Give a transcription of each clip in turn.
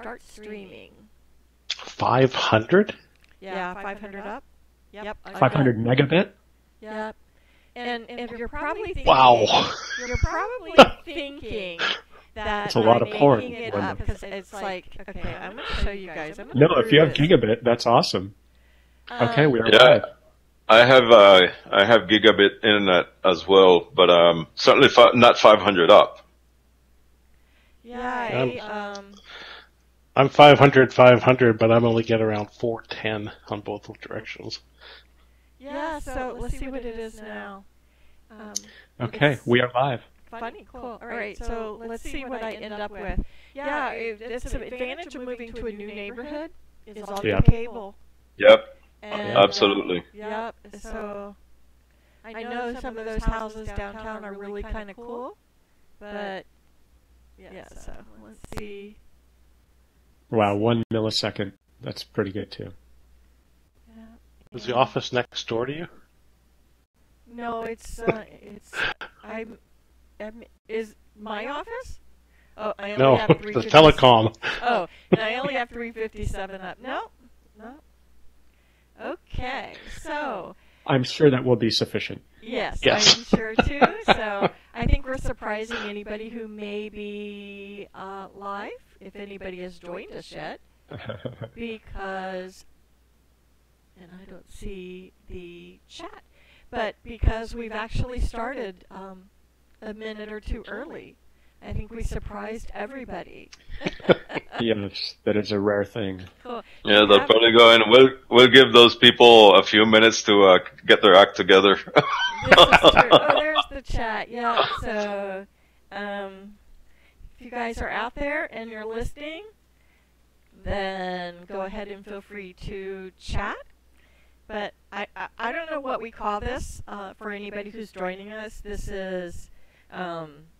start streaming. 500? Yeah, 500 up. Yep. 500 megabit? Yep. And you're probably thinking, Wow. You're probably thinking that That's a lot of porn, making it up because it's like, okay, I'm going to show you guys. No, if you have gigabit, that's awesome. Okay, we are live. I have gigabit internet as well, but certainly not 500 up. Yeah, I'm 500, but I'm only get around 410 on both directions. Yeah, so let's see what it is now. Okay, we are live. Funny, cool. All right, so let's see what I end up with. Yeah, it's an advantage of moving to a new neighborhood is all the cable. Yep, And, absolutely. Yep, so I know some of those houses downtown are really kind of cool, but yeah, so let's see. Wow, 1 millisecond. That's pretty good, too. Yeah. Is the office next door to you? No, it's is my office? Oh, I only No, have the 357. telecom. Oh, and I only have 357 up. No. Okay, so. I'm sure that will be sufficient. Yes, Yes. I'm sure too. So I think we're surprising anybody who may be live, if anybody has joined us yet, because, and I don't see the chat, but because we've actually started a minute or two early. I think we surprised everybody. Yes, that is a rare thing. Cool. Yeah, they'll probably go in. We'll give those people a few minutes to get their act together. This is true. Oh, there's the chat. Yeah. So, if you guys are out there and you're listening, then go ahead and feel free to chat. But I don't know what we call this for anybody who's joining us. This is,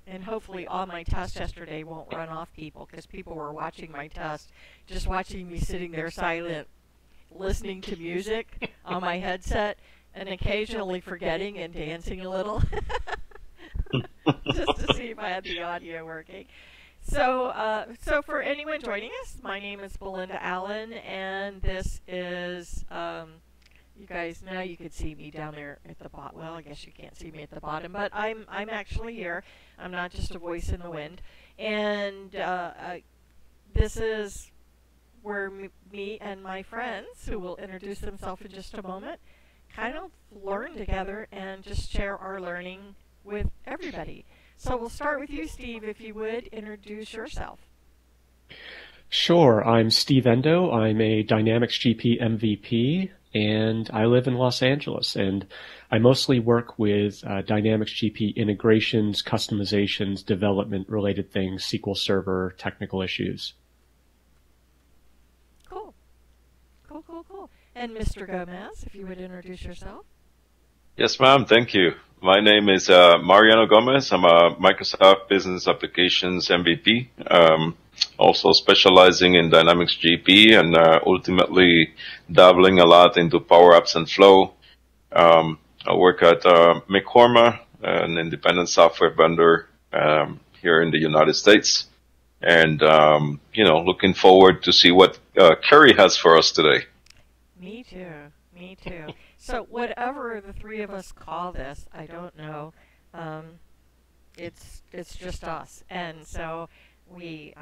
and hopefully all my tests yesterday won't run off people because people were watching my test, just watching me sitting there silent, listening to music on my headset, and occasionally forgetting and dancing a little, just to see if I had the audio working. So, so for anyone joining us, my name is Belinda Allen, and this is, you guys, now you could see me down there at the bottom. Well, I guess you can't see me at the bottom, but I'm actually here. I'm not just a voice in the wind. And this is where me and my friends, who will introduce themselves in just a moment, kind of learn together and just share our learning with everybody. So we'll start with you, Steve, if you would introduce yourself. Sure, I'm Steve Endo. I'm a Dynamics GP MVP, and I live in Los Angeles. And I mostly work with Dynamics GP integrations, customizations, development-related things, SQL Server, technical issues. Cool. And Mr. Gomez, if you would introduce yourself. Yes, ma'am. Thank you. My name is Mariano Gomez. I'm a Microsoft Business Applications MVP, also specializing in Dynamics GP and ultimately dabbling a lot into PowerApps and Flow. I work at Mekorma, an independent software vendor here in the United States. And, looking forward to see what Kerry has for us today. Me too. So whatever the three of us call this, I don't know. It's just us, and so we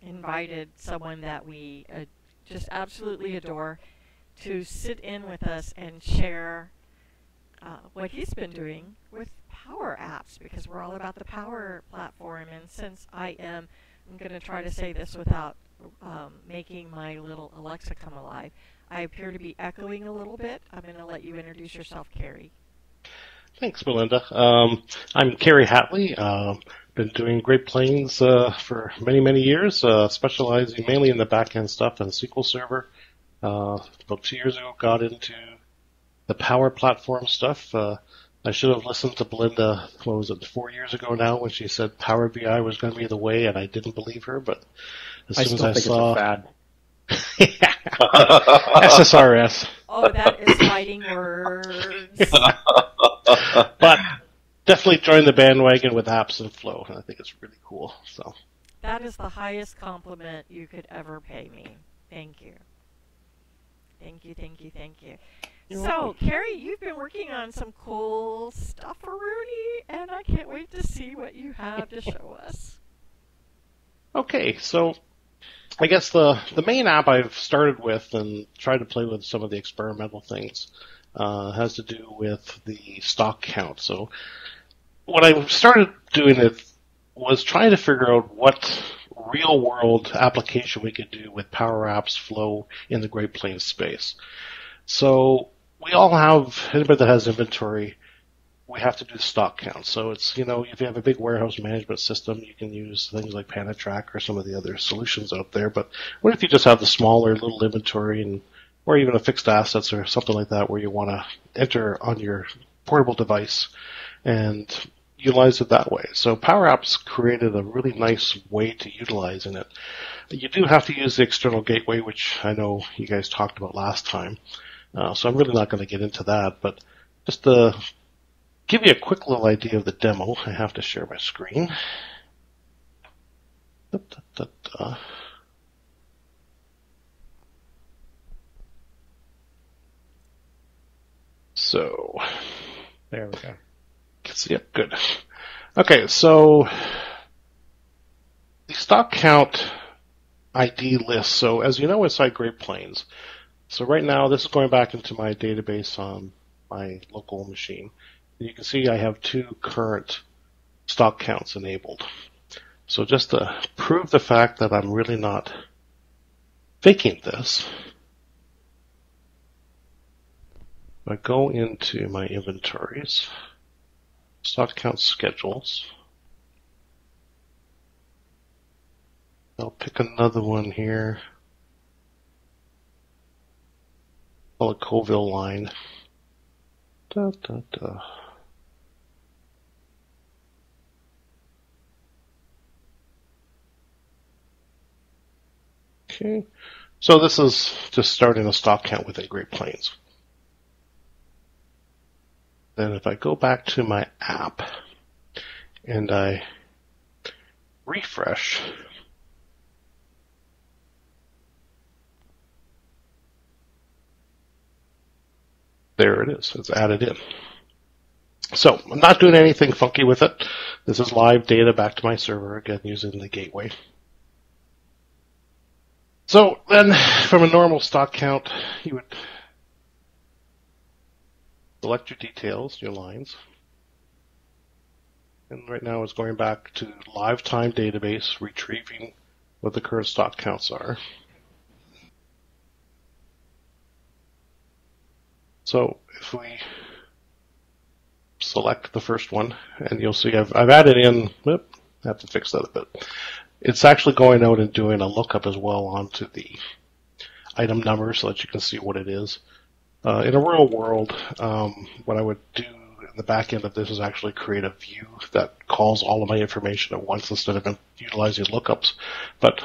invited someone that we just absolutely adore to sit in with us and share what he's been doing with PowerApps, because we're all about the Power Platform. And since I'm going to try to say this without making my little Alexa come alive. I appear to be echoing a little bit. I'm going to let you introduce yourself, Kerry. Thanks, Belinda. I'm Kerry Hataley. Been doing Great Plains for many, many years, specializing mainly in the back-end stuff and SQL Server. About 2 years ago, got into the Power Platform stuff. I should have listened to Belinda, 4 years ago now, when she said Power BI was going to be the way, and I didn't believe her, but as soon as I saw... it's a fad. SSRS. Oh, that is fighting words. But definitely join the bandwagon with apps and Flow, and I think it's really cool. So That is the highest compliment you could ever pay me. Thank you. Thank you, thank you, thank you. So, Kerry, you've been working on some cool stuff for Rudy, and I can't wait to see what you have to show us. Okay, so I guess the main app I've started with and tried to play with some of the experimental things has to do with the stock count. So what I started doing it was trying to figure out what real-world application we could do with PowerApps Flow in the Great Plains space. So we all have, anybody that has inventory, we have to do stock count. So it's, if you have a big warehouse management system, you can use things like Panatrack or some of the other solutions out there. But what if you just have the smaller little inventory or even a fixed assets or something like that where you want to enter on your portable device and utilize it that way. So PowerApps created a really nice way to utilizing it. You do have to use the external gateway, which I know you guys talked about last time. So I'm really not going to get into that, but just to give you a quick little idea of the demo, I have to share my screen. So, there we go. Yep, good. Okay, so the stock count ID list. So as you know, inside Great Plains. So right now, this is going back into my database on my local machine. You can see I have 2 current stock counts enabled. So just to prove the fact that I'm really not faking this, I go into my inventories, stock count schedules. I'll pick another one here. Call it Colville line. Okay, so this is just starting a stock count within Great Plains. Then if I go back to my app and I refresh, there it is. It's added in. So I'm not doing anything funky with it. This is live data back to my server, again, using the gateway. So then from a normal stock count, you would select your details, your lines. And right now it's going back to live time database, retrieving what the current stock counts are. So if we select the first one, and you'll see I've added in, I have to fix that a bit. It's actually going out and doing a lookup as well onto the item number so that you can see what it is. In a real world, what I would do in the back end of this is actually create a view that calls all of my information at once instead of utilizing lookups. But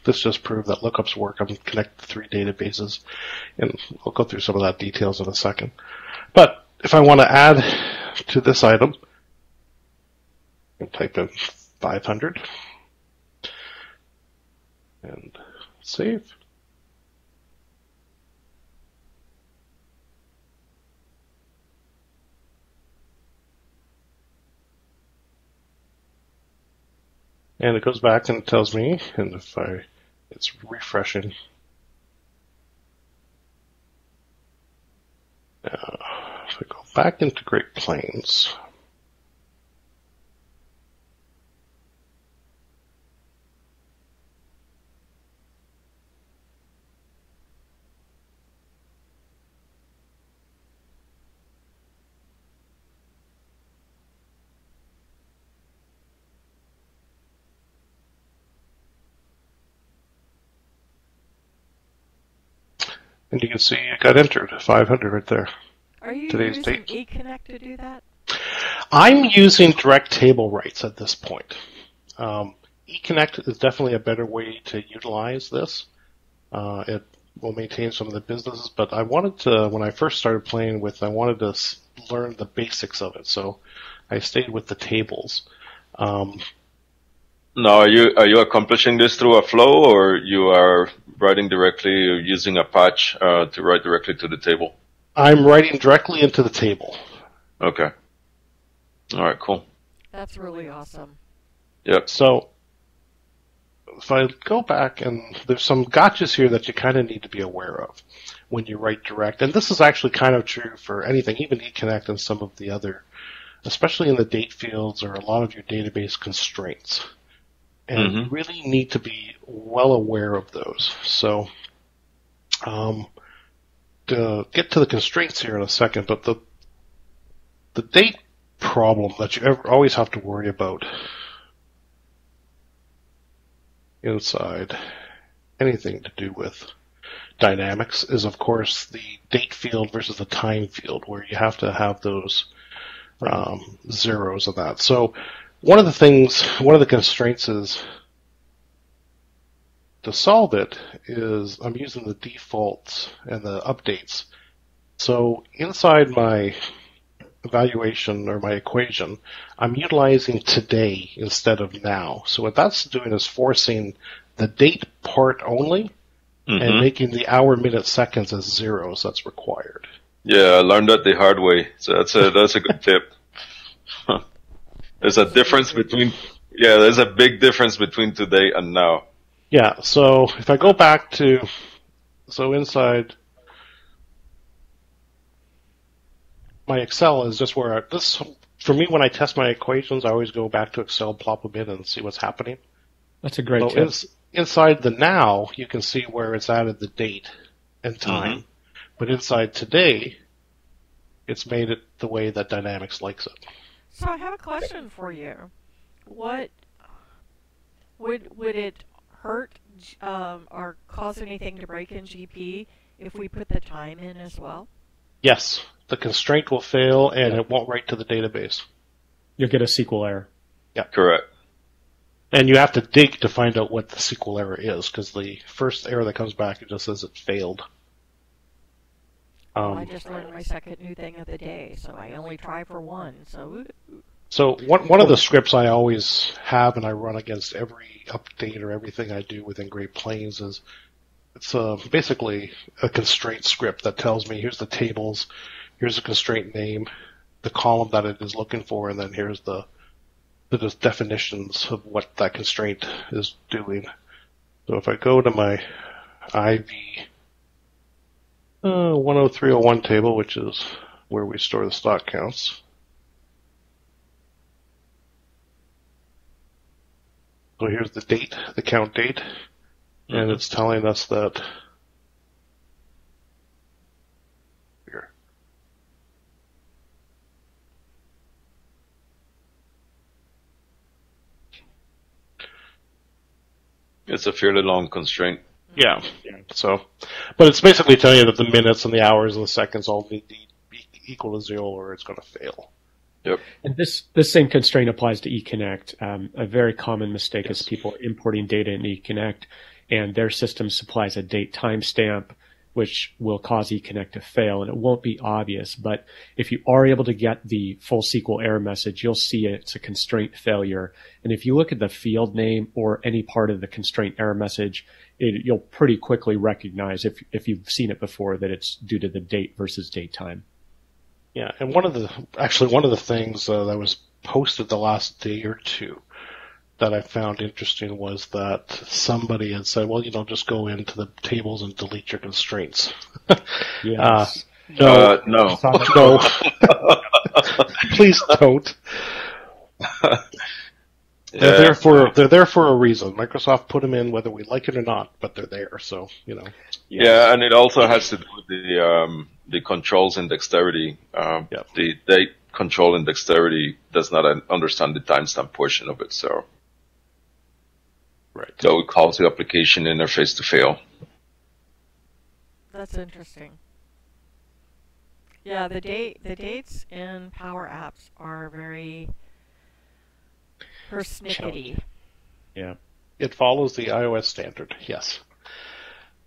this just proved that lookups work. I'm connected to 3 databases, and I'll go through some of that details in a second. But if I want to add to this item, I can type in 500 and save. And it goes back and tells me, and if it's refreshing. Now, if I go back into Great Plains, and you can see it got entered, 500 right there. Are you Today's using date. eConnect to do that? I'm using direct table rights at this point. eConnect is definitely a better way to utilize this. It will maintain some of the businesses, but I wanted to, when I first started playing with, I wanted to learn the basics of it, so I stayed with the tables. Now, are you accomplishing this through a flow, or you are writing directly or using a patch to write directly to the table? I'm writing directly into the table. Okay. All right, cool. That's really awesome. Yep. So if I go back, and there's some gotchas here that you kind of need to be aware of when you write direct. And this is actually kind of true for anything, even eConnect and some of the other, especially in the date fields or a lot of your database constraints. And you really need to be well aware of those. So to get to the constraints here in a second, but the date problem that you always have to worry about inside anything to do with dynamics is, of course, the date field versus the time field, where you have to have those zeros of that. So one of the constraints is to solve it is I'm using the defaults and the updates. So inside my evaluation or my equation, I'm utilizing today instead of now. So what that's doing is forcing the date part only and making the hour, minute, seconds as zeros that's required. Yeah, I learned that the hard way. So that's a good tip. There's a big difference between today and now. Yeah, so if I go back to, inside my Excel is just where for me, when I test my equations, I always go back to Excel, plop them in, and see what's happening. That's a great tip. Inside the now, you can see where it's added the date and time. But inside today, it's made it the way that Dynamics likes it. So I have a question for you. What would it hurt or cause anything to break in GP if we put the time in as well? Yes. The constraint will fail and it won't write to the database. You'll get a SQL error. Yeah. Correct. And you have to dig to find out what the SQL error is, because the first error that comes back, it just says it failed. I just learned my second new thing of the day, so I only try for one. So one of the scripts I always have and I run against every update or everything I do within Great Plains is it's basically a constraint script that tells me here's the tables, here's the constraint name, the column that it is looking for, and then here's the definitions of what that constraint is doing. So if I go to my IV 10301 table, which is where we store the stock counts, so here's the date, the count date, and it's telling us that here. It's a fairly long constraint. Yeah. So, but it's basically telling you that the minutes and the hours and the seconds all need to be equal to 0 or it's going to fail. Yep. And this same constraint applies to eConnect. A very common mistake is people importing data in eConnect, and their system supplies a date timestamp, which will cause eConnect to fail, and it won't be obvious. But if you are able to get the full SQL error message, you'll see it's a constraint failure. And if you look at the field name or any part of the constraint error message, you'll pretty quickly recognize, if you've seen it before, that it's due to the date versus date time. Yeah, and one of the things that was posted the last day or two that I found interesting was that somebody had said, well, just go into the tables and delete your constraints. Yes. No. No. Please don't. They're there for a reason. Microsoft put them in whether we like it or not, but they're there, so, Yeah, and it also has to do with the controls in dexterity. The date control in dexterity does not understand the timestamp portion of it, so. Right. So it calls the application interface to fail. That's interesting. Yeah, the dates in PowerApps are very persnickety. Yeah. It follows the iOS standard, yes.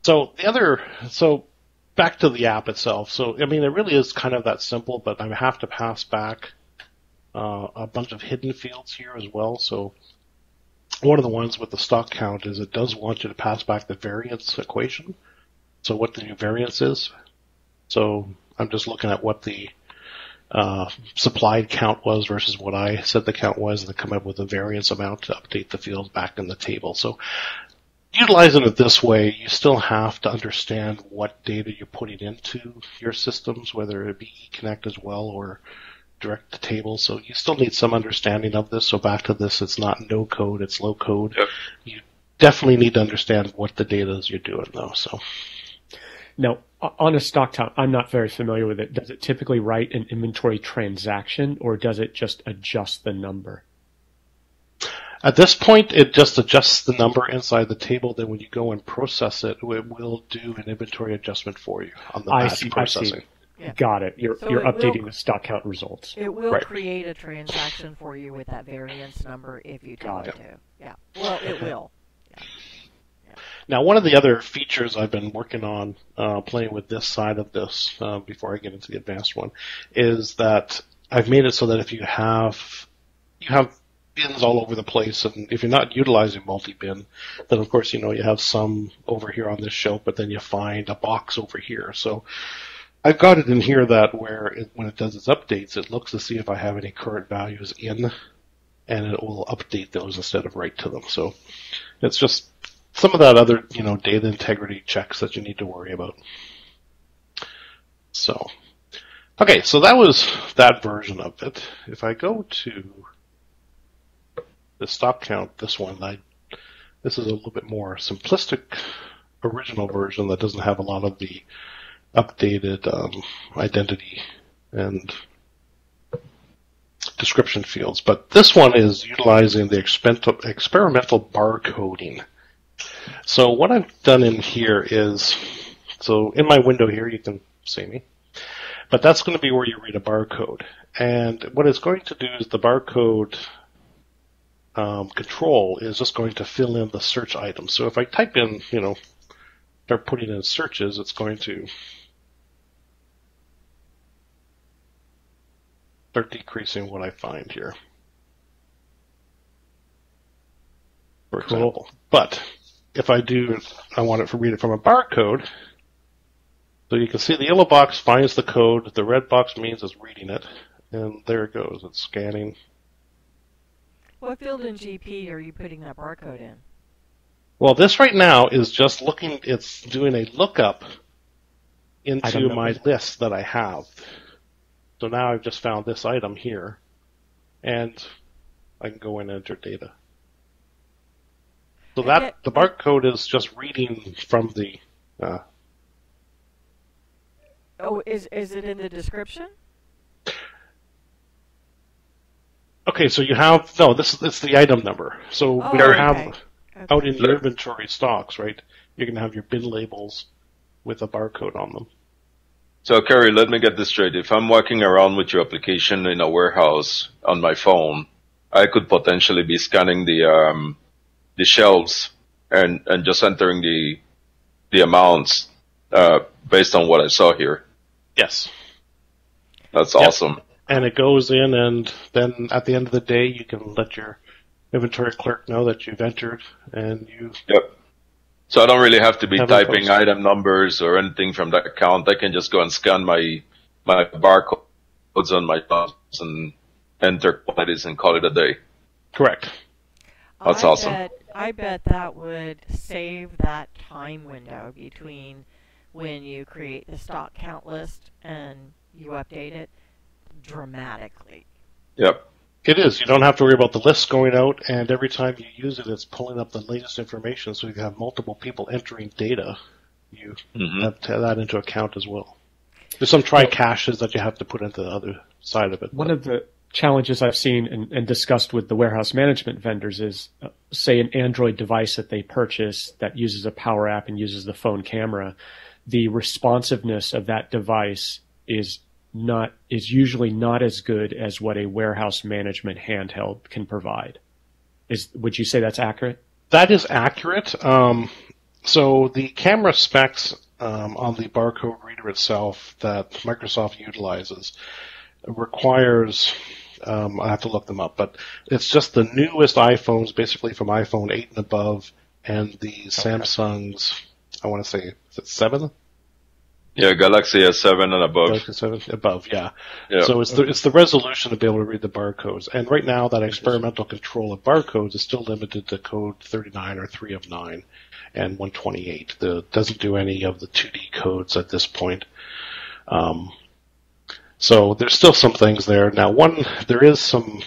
So back to the app itself. So, it really is kind of that simple, but I have to pass back a bunch of hidden fields here as well. So one of the ones with the stock count is it does want you to pass back the variance equation. So what the new variance is. So I'm just looking at what the supplied count was versus what I said the count was, and then come up with a variance amount to update the field back in the table. So utilizing it this way, you still have to understand what data you're putting into your systems, whether it be eConnect as well or direct to table. So you still need some understanding of this. So back to this, it's not no code, it's low code. Yep. You definitely need to understand what the data is you're doing though. So now, on a stock count, I'm not very familiar with it. Does it typically write an inventory transaction, or does it just adjust the number? at this point, it just adjusts the number inside the table. Then when you go and process it, it will do an inventory adjustment for you on the batch processing. Yeah. Got it. You're updating the stock count results. It will create a transaction for you with that variance number if you tell it to. Yeah. Well, it will. Yeah. Now, one of the other features I've been working on, playing with this side of this before I get into the advanced one, is that I've made it so that if you have bins all over the place, and if you're not utilizing multi-bin, then of course you have some over here on this shelf, but then you find a box over here. So I've got it in here that when it does its updates, it looks to see if I have any current values in, and it will update those instead of write to them. So it's just some of that other, data integrity checks that you need to worry about. So, okay, so that was that version of it. If I go to the stock count, this is a little bit more simplistic original version that doesn't have a lot of the updated identity and description fields. But this one is utilizing the experimental barcoding. So what I've done in here is, so in my window here, you can see me, but that's going to be where you read a barcode. And what it's going to do is the barcode control is just going to fill in the search items. So if I type in, start putting in searches, it's going to start decreasing what I find here, for example. But if I want it to read it from a barcode, so you can see the yellow box finds the code, the red box means it's reading it, and there it goes, it's scanning. What field in GP are you putting that barcode in? Well, this right now is just it's doing a lookup into my list that I have. So now I've just found this item here, and I can go in and enter data. So the barcode is just reading from the... is it in the description? Okay, so you have... No, it's the item number. So we have out in your inventory stocks, right? You're going to have your bin labels with a barcode on them. So, Kerry, let me get this straight. If I'm walking around with your application in a warehouse on my phone, I could potentially be scanning the shelves and just entering the amounts based on what I saw here. Yes. That's awesome. And it goes in, and then at the end of the day, you can let your inventory clerk know that you've entered, and you... Yep. So I don't really have to be typing item numbers or anything from that account. I can just go and scan my barcodes on my jobs and enter quantities and call it a day. Correct. That's awesome. I bet that would save that time window between when you create the stock count list and you update it dramatically. Yep. It is. You don't have to worry about the list going out, and every time you use it, it's pulling up the latest information, so you have multiple people entering data. You have to have that into account as well. There's some try-caches that you have to put into the other side of it. One of the challenges I've seen and discussed with the warehouse management vendors is, say, an Android device that they purchase that uses a Power App and uses the phone camera. The responsiveness of that device is usually not as good as what a warehouse management handheld can provide. Would you say that's accurate? That is accurate. So the camera specs on the barcode reader itself that Microsoft utilizes requires I have to look them up, but it's just the newest iPhones, basically from iPhone 8 and above, and the Samsung's, I want to say, is it 7? Yeah, Galaxy S7 and above. Galaxy 7 above, yeah. So it's the resolution to be able to read the barcodes. And right now, that experimental control of barcodes is still limited to code 39 or 3 of 9 and 128. It doesn't do any of the 2D codes at this point. So there's still some things there. Now, there is some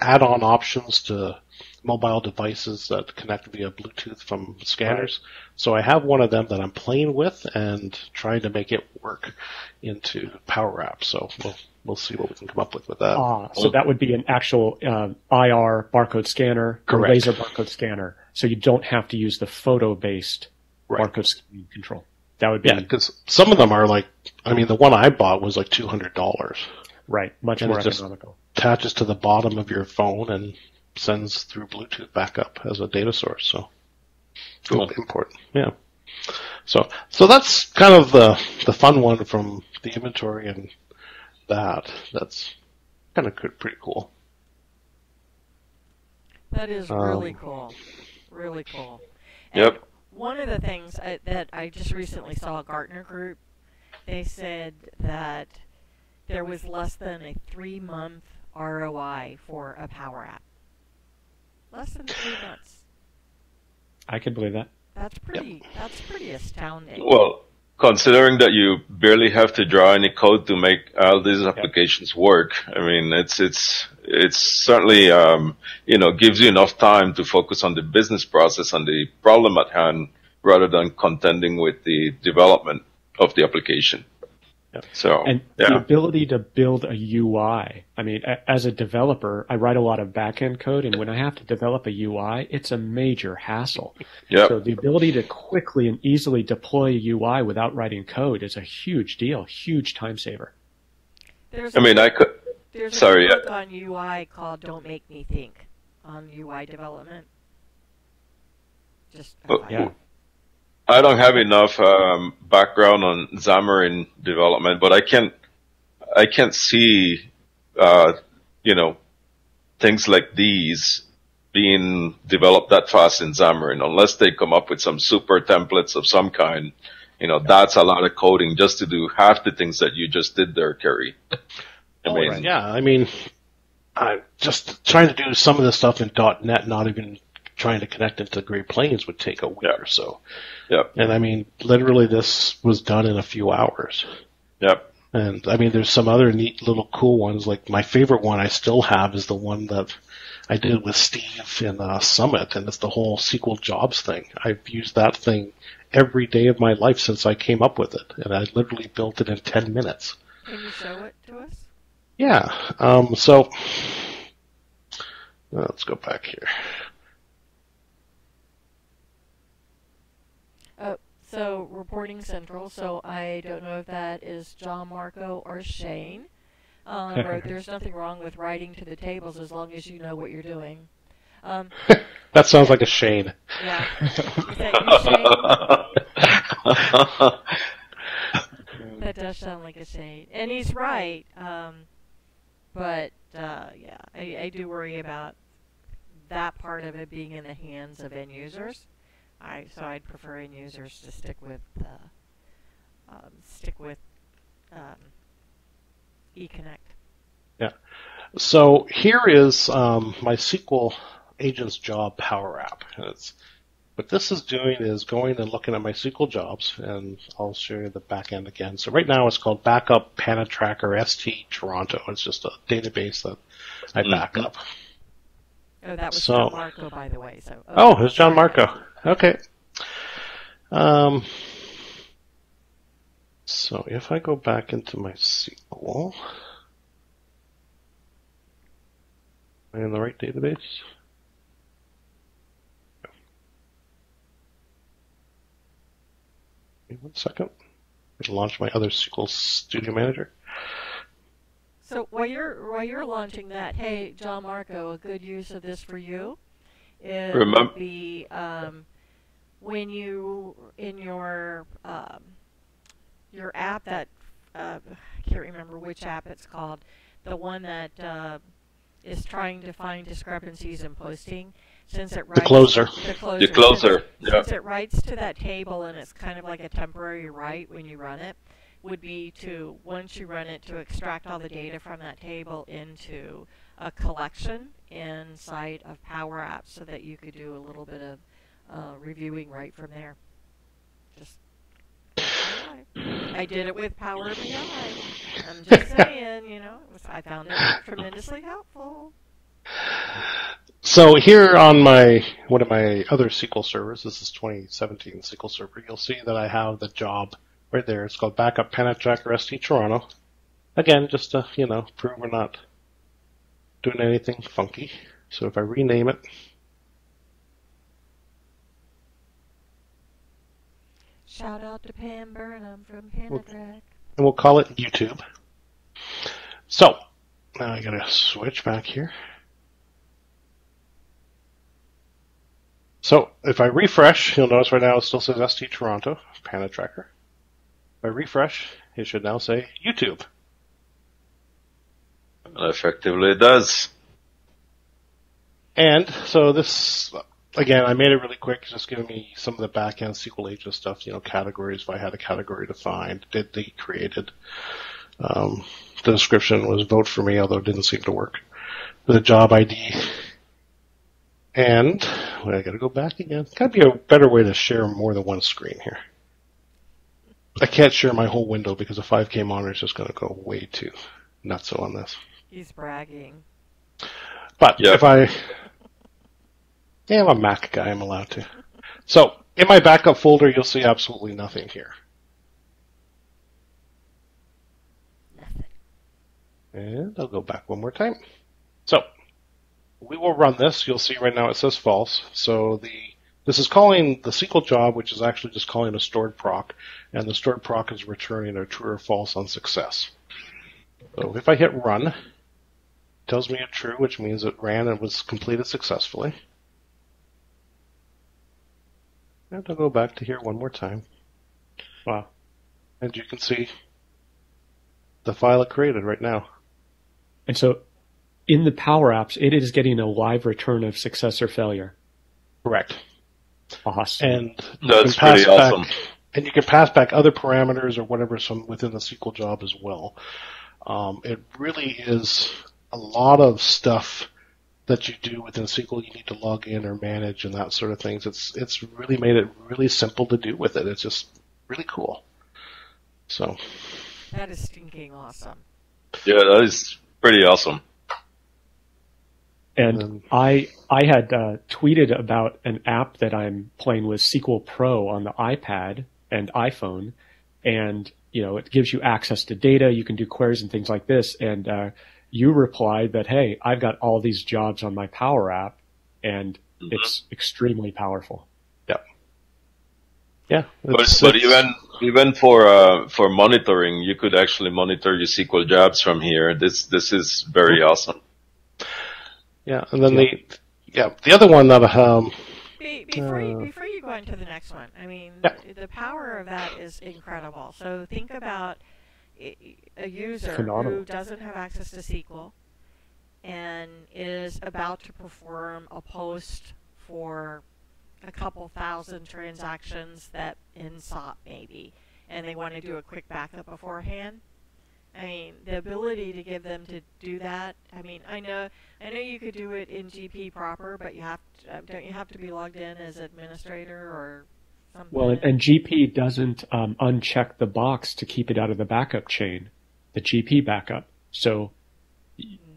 add-on options to mobile devices that connect via Bluetooth from scanners. Right. So I have one of them that I'm playing with and trying to make it work into PowerApps. So we'll see what we can come up with that. So that would be an actual IR barcode scanner or laser barcode scanner. So you don't have to use the photo-based barcode scanning control. That would be because some of them are like, I mean, the one I bought was like $200. Right, much more economical. Attaches to the bottom of your phone and sends through Bluetooth backup as a data source. So important. Yeah. So that's kind of the fun one from the inventory, and that's kind of pretty cool. That is really cool. Really cool. Yep. And one of the things that I just recently saw a Gartner group, they said that there was less than a 3-month ROI for a PowerApp. Less than 3 months. I can believe that. That's pretty astounding. Well, considering that you barely have to draw any code to make all these applications work, I mean, it's certainly, gives you enough time to focus on the business process and the problem at hand rather than contending with the development of the application. Yep. So, the ability to build a UI. I mean, as a developer, I write a lot of back-end code, and when I have to develop a UI, it's a major hassle. Yep. So the ability to quickly and easily deploy a UI without writing code is a huge deal, huge time saver. There's a book on UI called "Don't Make Me Think" on UI development. I don't have enough background on Xamarin development, but I can't see things like these being developed that fast in Xamarin unless they come up with some super templates of some kind. That's a lot of coding just to do half the things that you just did there, Kerry. Right. Yeah, I mean, just trying to do some of the stuff in .NET, not even trying to connect it to Great Plains would take a week or so. Yep. And I mean, literally this was done in a few hours. Yep. And I mean, there's some other neat little cool ones. Like my favorite one I still have is the one that I did with Steve in Summit, and it's the whole SQL jobs thing. I've used that thing every day of my life since I came up with it, and I literally built it in 10 minutes. Can you show it to us? Yeah. Let's go back here. So Reporting Central, so I don't know if that is John Marco or Shane, wrote, "There's nothing wrong with writing to the tables as long as you know what you're doing." That sounds like a Shane. Yeah. Is that you, Shane? That does sound like a Shane. And he's right. But I do worry about that part of it being in the hands of end users. So I'd prefer end users to stick with eConnect. Yeah. So here is my SQL agent's job PowerApp. What this is doing is going and looking at my SQL jobs, and I'll show you the back end again. So right now it's called Backup Panatracker ST Toronto. It's just a database that I back up. Oh, that was John Marco, by the way. So. Oh, it's John Marco. Okay. So if I go back into my SQL, am I in the right database? Wait 1 second. I can launch my other SQL Studio Manager. So while you're launching that, hey, John Marco, a good use of this for you would be when you in your app that I can't remember which app it's called, the one that is trying to find discrepancies in posting, since it The closer. The closer. Since it writes to that table and it's kind of like a temporary write when you run it, would be to, once you run it, to extract all the data from that table into a collection inside of PowerApps so that you could do a little bit of reviewing right from there. Just I did it with Power BI. I'm just saying, you know, I found it tremendously helpful. So here on one of my other SQL servers, this is 2017 SQL Server, you'll see that I have the job right there. It's called Backup Panic Tracker ST Toronto. Again, just to, you know, prove we're not doing anything funky. So if I rename it, shout out to Pam Burnham from Panatrack. and we'll call it YouTube. So now I gotta switch back here. So if I refresh, you'll notice right now it still says ST Toronto, Panatracker. If I refresh, it should now say YouTube. Effectively it does. And so this, again, I made it really quick, just giving me some of the back-end SQL agent stuff, you know, categories, if I had a category to find, did they created. The description was vote for me, although it didn't seem to work. The job ID. And, well, I gotta go back again. Gotta be a better way to share more than one screen here. I can't share my whole window because a 5K monitor is just gonna go way too nutso on this. He's bragging. But if I'm a Mac guy, I'm allowed to. So, in my backup folder, you'll see absolutely nothing here. Nothing. And I'll go back one more time. So, we will run this. You'll see right now it says false. So this is calling the SQL job, which is actually just calling a stored proc, and the stored proc is returning a true or false on success. So if I hit run, it tells me a true, which means it ran and was completed successfully. And I'll go back to here one more time. Wow. And you can see the file it created right now. And so in the PowerApps, it is getting a live return of success or failure. Correct. Awesome. And that's pretty awesome. And you can pass back other parameters or whatever within the SQL job as well. It really is a lot of stuff that you do within SQL you need to log in or manage and that sort of things. It's really made it really simple to do with it. It's just really cool. So that is stinking awesome. Yeah, that is pretty awesome. And I had tweeted about an app that I'm playing with, SQL Pro, on the iPad and iPhone, and you know it gives you access to data. You can do queries and things like this. And you replied that, hey, I've got all these jobs on my Power App, and it's extremely powerful. Yep. Yeah. But even for monitoring, you could actually monitor your SQL jobs from here. This is very awesome. Yeah, and then the other one that before you go on to the next one, I mean, the power of that is incredible. So think about a user who doesn't have access to SQL and is about to perform a post for a couple thousand transactions that in SOP maybe, and they want to do a quick backup beforehand. I mean, the ability to give them to do that. I mean, I know you could do it in GP proper, but don't you have to be logged in as administrator or something? Well, and GP doesn't uncheck the box to keep it out of the backup chain, the GP backup. So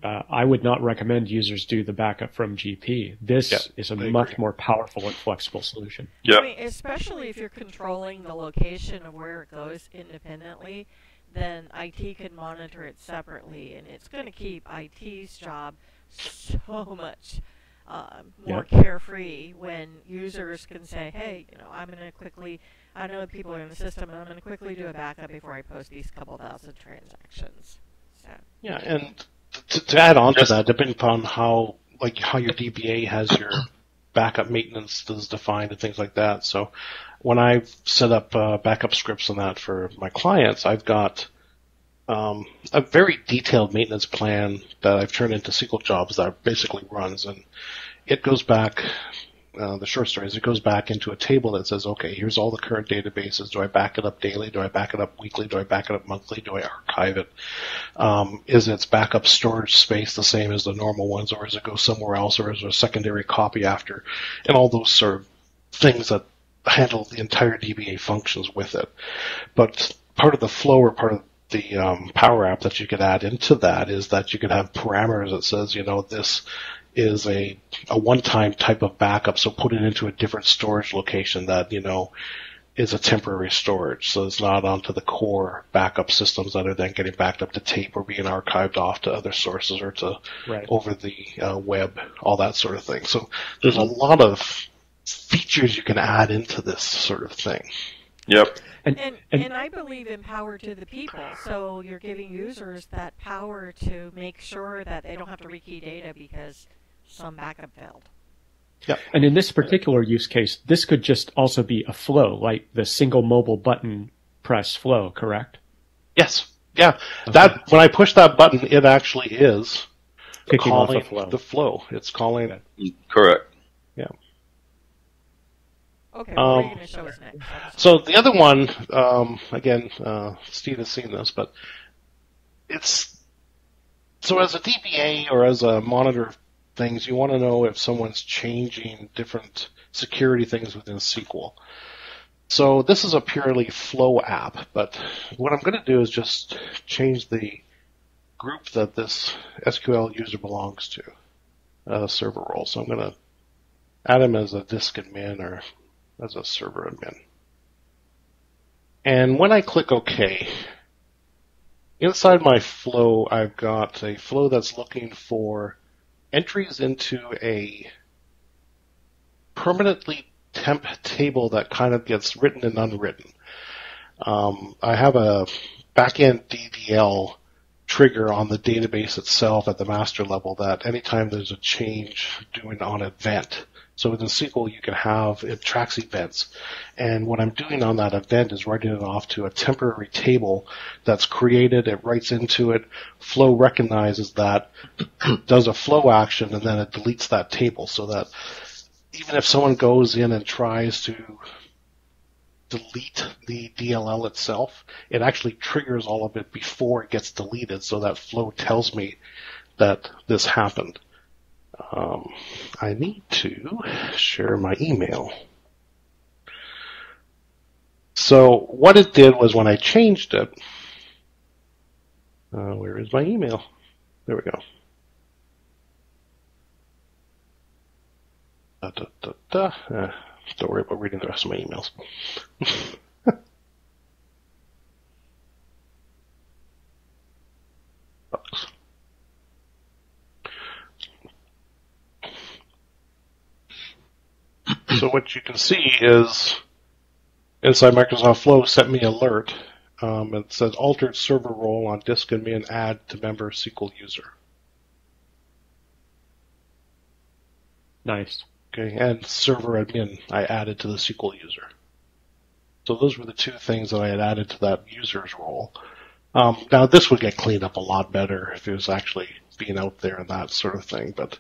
I would not recommend users do the backup from GP. This is a much more powerful and flexible solution. Yeah. I mean, especially if you're controlling the location of where it goes independently, then IT can monitor it separately, and it's going to keep IT's job so much more carefree when users can say, hey, you know, I'm going to quickly, I know people are in the system, and I'm going to quickly do a backup before I post these couple thousand transactions. So. Yeah, and to add on to that, depending upon how your DBA has your backup maintenance is defined and things like that. So when I've set up backup scripts on that for my clients, I've got a very detailed maintenance plan that I've turned into SQL jobs that basically runs, and it goes back. The short story is it goes back into a table that says, okay, here's all the current databases. Do I back it up daily? Do I back it up weekly? Do I back it up monthly? Do I archive it? Is its backup storage space the same as the normal ones, or does it go somewhere else, or is there a secondary copy after? And all those sort of things that handle the entire DBA functions with it. But part of the flow, or part of the Power App that you could add into that, is that you could have parameters that says, this is a one-time type of backup, so put it into a different storage location that, is a temporary storage. So it's not onto the core backup systems that are then getting backed up to tape or being archived off to other sources or to over the web, all that sort of thing. So there's a lot of features you can add into this sort of thing. Yep. And I believe in power to the people. So you're giving users that power to make sure that they don't have to rekey data because some backup failed. Yeah. And in this particular use case, this could just also be a flow, like the single mobile button press flow, correct? Yes. Yeah. Okay. That when I push that button, it actually is kicking off calling a flow. the flow. It's calling it. Correct. Yeah. Okay, what are you going to show us next? So the other one, again, Steve has seen this, but it's so as a DBA or as a monitor of things, you want to know if someone's changing different security things within SQL. So this is a purely flow app, but what I'm going to do is just change the group that this SQL user belongs to, a server role. So I'm going to add him as a disk admin or as a server admin. And when I click OK, inside my flow, I've got a flow that's looking for entries into a permanently temp table that kind of gets written and unwritten. I have a backend DDL trigger on the database itself at the master level that anytime there's a change doing on an event. So within SQL, you can have, it tracks events. And what I'm doing on that event is writing it off to a temporary table that's created. It writes into it. Flow recognizes that, does a flow action, and then it deletes that table so that even if someone goes in and tries to delete the DLL itself, it actually triggers all of it before it gets deleted, so that flow tells me that this happened. I need to share my email. So what it did was when I changed it, where is my email? There we go. Don't worry about reading the rest of my emails. So what you can see is inside Microsoft Flow sent me alert. It says altered server role on disk admin add to member SQL user. Nice. Okay, and server admin I added to the SQL user. So those were the two things that I had added to that user's role. Now this would get cleaned up a lot better if it was actually being out there and that sort of thing, but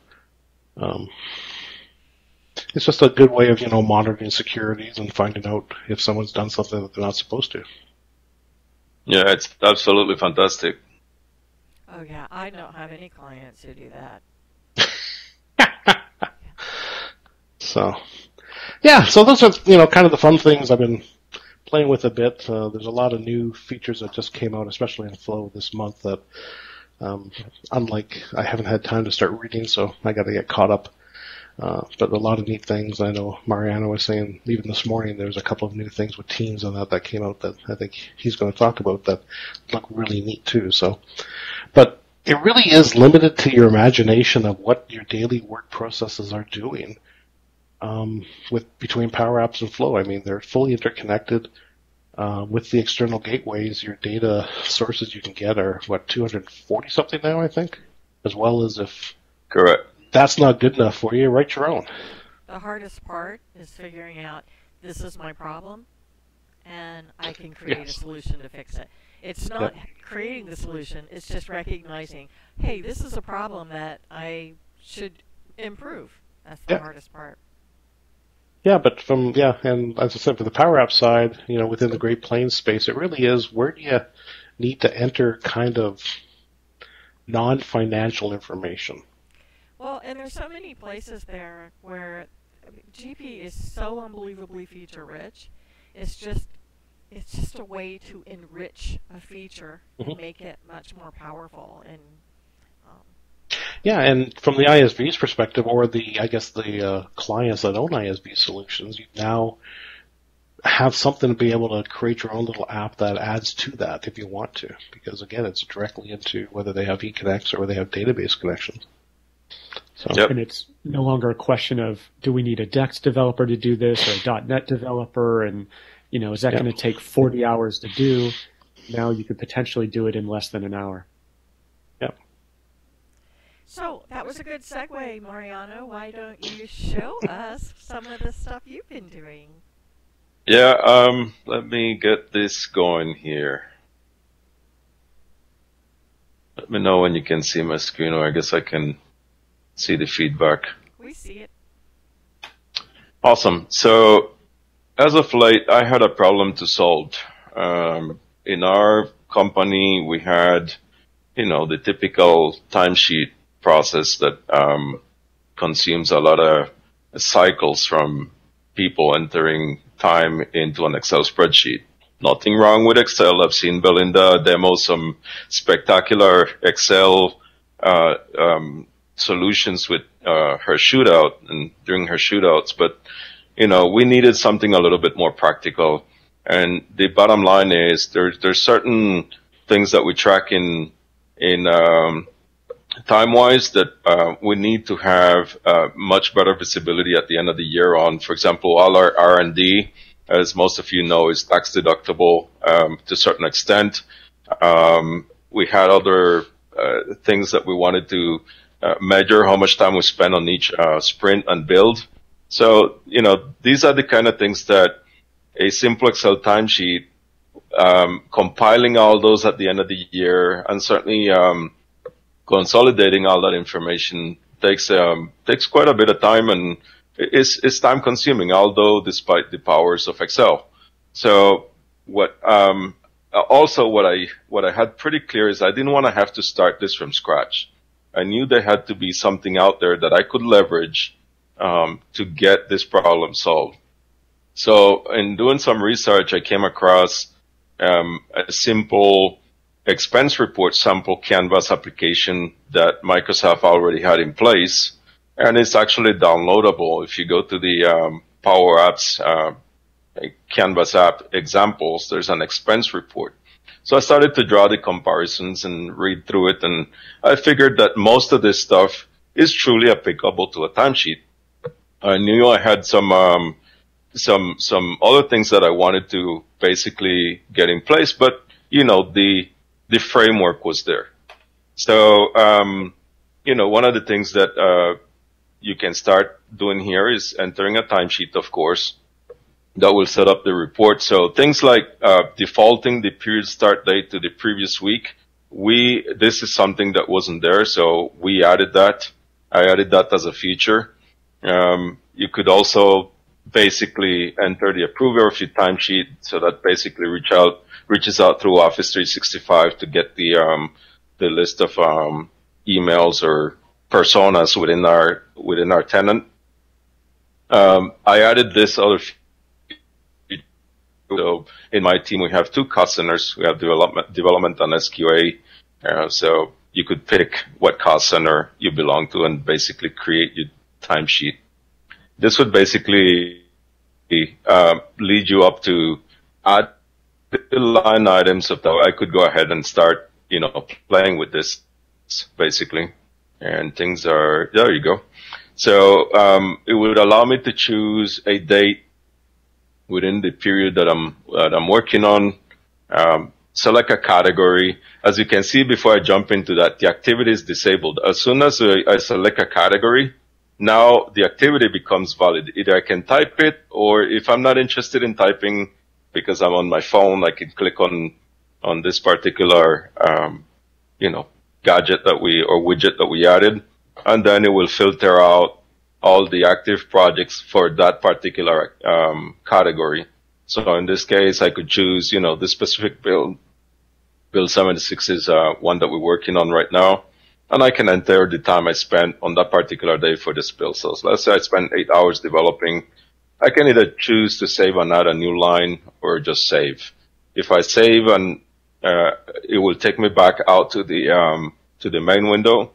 it's just a good way of, monitoring securities and finding out if someone's done something that they're not supposed to. Yeah, it's absolutely fantastic. Oh yeah, I don't have any clients who do that. So, yeah, so those are, kind of the fun things I've been playing with a bit. There's a lot of new features that just came out, especially in Flow this month that, unlike, I haven't had time to start reading, so I got to get caught up. But a lot of neat things. I know Mariano was saying even this morning there's a couple of new things with Teams and that came out that I think he's going to talk about that look really neat too. So, but it really is limited to your imagination of what your daily work processes are doing. Between PowerApps and Flow, I mean they're fully interconnected. With the external gateways, your data sources you can get are 240 something now, I think, as well as if. Correct. That's not good enough for you, write your own. The hardest part is figuring out this is my problem, and I can create a solution to fix it. It's not creating the solution, it's just recognizing, hey, this is a problem that I should improve. That's the hardest part. Yeah, but and as I said, for the PowerApps side, within the Great Plains space, it really is, where do you need to enter kind of non-financial information? Well, and there's so many places there where GP is so unbelievably feature-rich. It's just a way to enrich a feature and make it much more powerful. And and from the ISV's perspective, or the clients that own ISV solutions, you now have something to be able to create your own little app that adds to that if you want to, because again, it's directly into whether they have eConnects or whether they have database connections. So. And it's no longer a question of, do we need a DEX developer to do this or a .NET developer, and is that going to take 40 hours to do? Now you could potentially do it in less than an hour. Yep. So that was a good segue, Mariano. Why don't you show us some of the stuff you've been doing? Yeah, let me get this going here. Let me know when you can see my screen, or I guess I can see the feedback. We see it. Awesome. So, as of late, I had a problem to solve. In our company, we had, the typical timesheet process that consumes a lot of cycles from people entering time into an Excel spreadsheet. Nothing wrong with Excel. I've seen Belinda demo some spectacular Excel solutions with her shootout and during her shootouts, but we needed something a little bit more practical. And the bottom line is there's certain things that we track in time-wise that we need to have much better visibility at the end of the year on. For example, all our R&D, as most of you know, is tax deductible to a certain extent. We had other things that we wanted to measure, how much time we spend on each sprint and build. So, these are the kind of things that a simple Excel timesheet, compiling all those at the end of the year, and certainly consolidating all that information takes quite a bit of time, and it's time consuming, although despite the powers of Excel. So what I had pretty clear is I didn't want to have to start this from scratch. I knew there had to be something out there that I could leverage to get this problem solved. So in doing some research, I came across a simple expense report sample Canvas application that Microsoft already had in place, and it's actually downloadable. If you go to the PowerApps Canvas app examples, there's an expense report. So I started to draw the comparisons and read through it, and I figured that most of this stuff is truly applicable to a timesheet. I knew I had some other things that I wanted to basically get in place, but the framework was there. So one of the things that you can start doing here is entering a timesheet, of course, that will set up the report. So things like defaulting the period start date to the previous week, this is something that wasn't there, so we added that. I added that as a feature. You could also basically enter the approver of your timesheet, so that basically reaches out through Office 365 to get the list of emails or personas within our tenant. I added this other feature. So in my team, we have two cost centers. We have development and SQA. So you could pick what cost center you belong to and basically create your timesheet. This would basically lead you up to add line items so that I could go ahead and start, playing with this basically. And things are, there you go. So, it would allow me to choose a date within the period that I'm working on, select a category. As you can see before I jump into that, the activity is disabled. As soon as I select a category, now the activity becomes valid. Either I can type it, or if I'm not interested in typing, because I'm on my phone, I can click on this particular, gadget or widget that we added, and then it will filter out all the active projects for that particular category. So in this case, I could choose, this specific build. Build 76 is one that we're working on right now. And I can enter the time I spent on that particular day for this build. So let's say I spent 8 hours developing. I can either choose to save and add a new line or just save. If I save, and it will take me back out to the main window.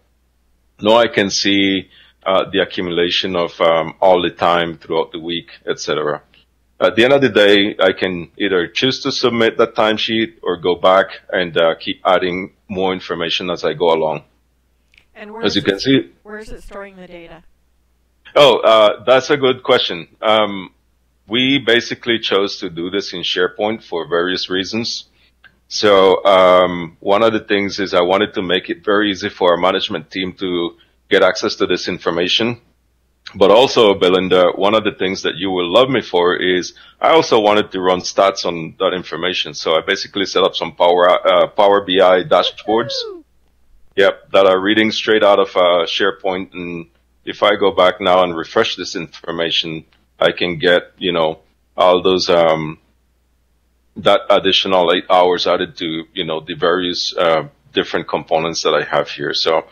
Now I can see the accumulation of all the time throughout the week, etc. At the end of the day, I can either choose to submit that timesheet or go back and keep adding more information as I go along. And as you can see, where is it storing the data? Oh, that's a good question. We basically chose to do this in SharePoint for various reasons. So one of the things is I wanted to make it very easy for our management team to get access to this information. But also, Belinda, one of the things that you will love me for is I also wanted to run stats on that information. So I basically set up some Power BI dashboards. Yep, that are reading straight out of SharePoint. And if I go back now and refresh this information, I can get, all those, that additional 8 hours added to, the various different components that I have here. So,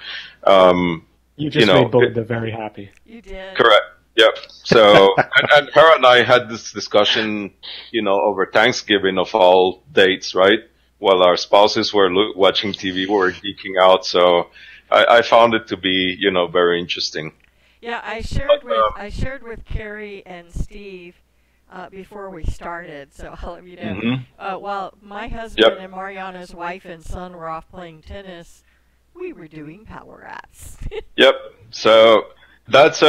you just made Belinda very happy. You did. Correct. Yep. So, and her and I had this discussion, over Thanksgiving of all dates, right? While our spouses were watching TV, we were geeking out. So I found it to be, very interesting. Yeah, I shared with Kerry and Steve before we started. So I'll let you know. While my husband and Mariano's wife and son were off playing tennis, we were doing PowerApps. Yep. So that's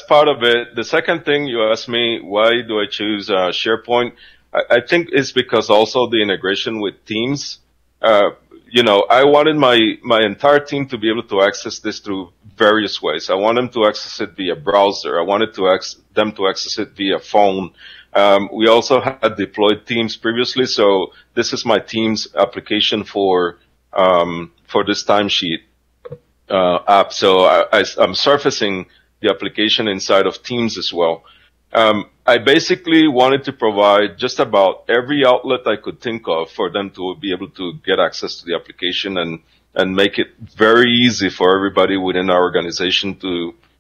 part of it. The second thing you asked me, why do I choose SharePoint? I think it's because also the integration with Teams. I wanted my entire team to be able to access this through various ways. I want them to access it via browser. I wanted them to access it via phone. We also had deployed Teams previously, so this is my Teams application for this timesheet app. So I'm surfacing the application inside of Teams as well. I basically wanted to provide just about every outlet I could think of for them to be able to get access to the application and make it very easy for everybody within our organization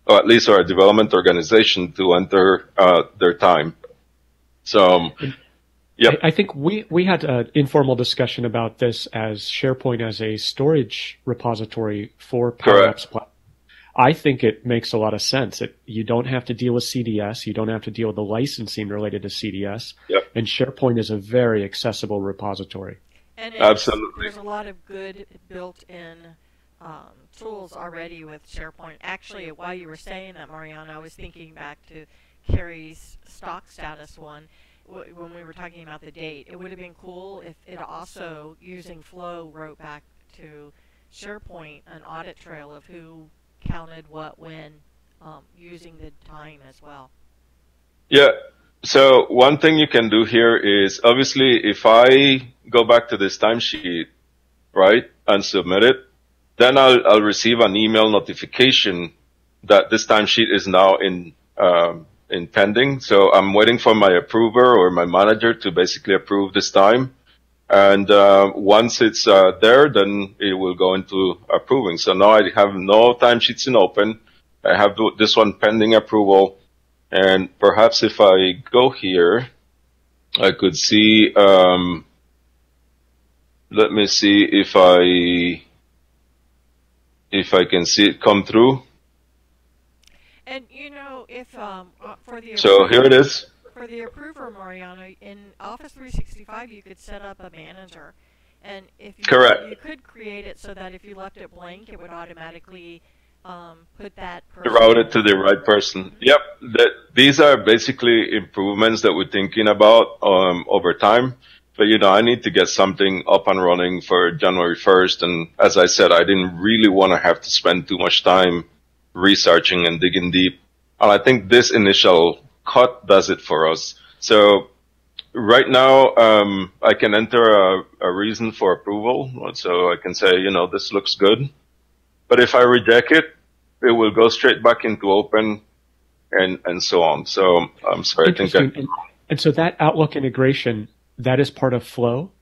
or at least our development organization to enter their time. So, yep. I think we had an informal discussion about this as SharePoint as a storage repository for PowerApps platform. I think it makes a lot of sense. You don't have to deal with CDS. You don't have to deal with the licensing related to CDS. Yep. And SharePoint is a very accessible repository. And absolutely, there's a lot of good built-in tools already with SharePoint. Actually, while you were saying that, Mariano, I was thinking back to Kerry's stock status one when we were talking about the date. It would have been cool if it also, using Flow, wrote back to SharePoint an audit trail of who counted what when, using the time as well. Yeah. So one thing you can do here is, obviously, if I go back to this timesheet, right, and submit it, then I'll receive an email notification that this timesheet is now in pending. So I'm waiting for my approver or my manager to basically approve this time. And once it's there, then it will go into approving. So now I have no timesheets in open. I have this one pending approval. And perhaps if I go here, I could see, let me see if I can see it come through. And if for the so here it is. For the approver, Mariano, in Office 365, you could set up a manager, and if you could create it so that if you left it blank, it would automatically put that person. Route it to the right person. Yep. These are basically improvements that we're thinking about over time. But, I need to get something up and running for January 1st. And as I said, I didn't really want to have to spend too much time researching and digging deep. And I think this initial cut does it for us. So right now, I can enter a reason for approval. So I can say, this looks good. But if I reject it, it will go straight back into open and so on. So I'm sorry, I think and so that Outlook integration, that is part of Flow?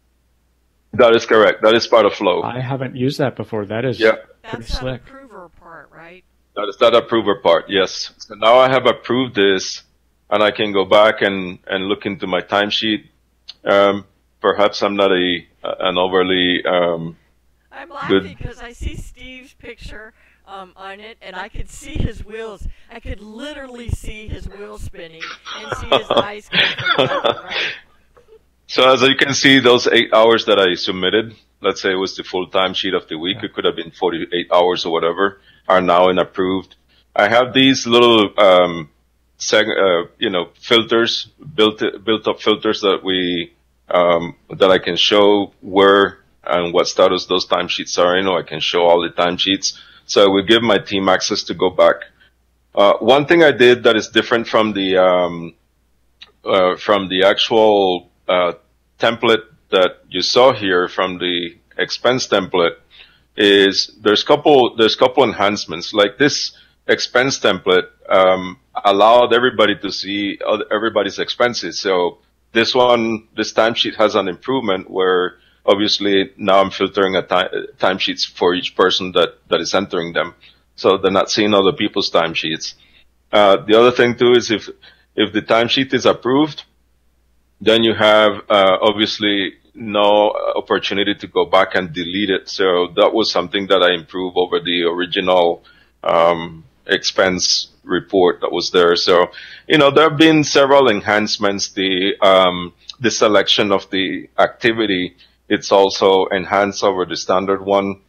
That is correct. That is part of Flow. I haven't used that before. That is pretty slick. That's that approver part, right? That is that approver part, yes. So now I have approved this, and I can go back and look into my timesheet. Perhaps I'm not an overly I'm laughing because I see Steve's picture on it, and I could see his wheels. I could literally see his wheels spinning and see his eyes going from left to right. So as you can see, those 8 hours that I submitted, let's say it was the full timesheet of the week, it could have been 48 hours or whatever, are now in approved. I have these little, filters, built-up filters that that I can show where and what status those timesheets are in, or I can show all the timesheets. So I will give my team access to go back. One thing I did that is different from the actual template that you saw here from the expense template is there's couple enhancements. Like this expense template allowed everybody to see everybody's expenses. So this timesheet has an improvement where obviously now I'm filtering timesheets for each person that is entering them. So they're not seeing other people's timesheets. The other thing too is if the timesheet is approved, then you have obviously no opportunity to go back and delete it. So that was something that I improved over the original expense report that was there. So, there have been several enhancements. The selection of the activity, it's also enhanced over the standard one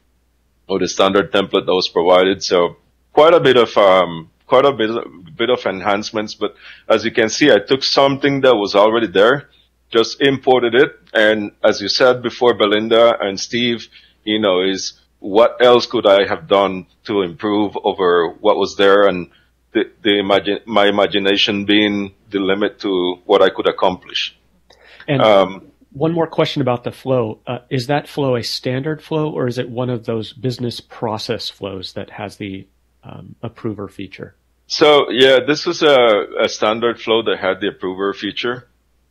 or the standard template that was provided. So quite a bit of enhancements, but as you can see, I took something that was already there, just imported it, and as you said before, Belinda and Steve, is what else could I have done to improve over what was there, and my imagination being the limit to what I could accomplish. And one more question about the flow. Is that flow a standard flow, or is it one of those business process flows that has the approver feature? So yeah, this was a standard flow that had the approver feature.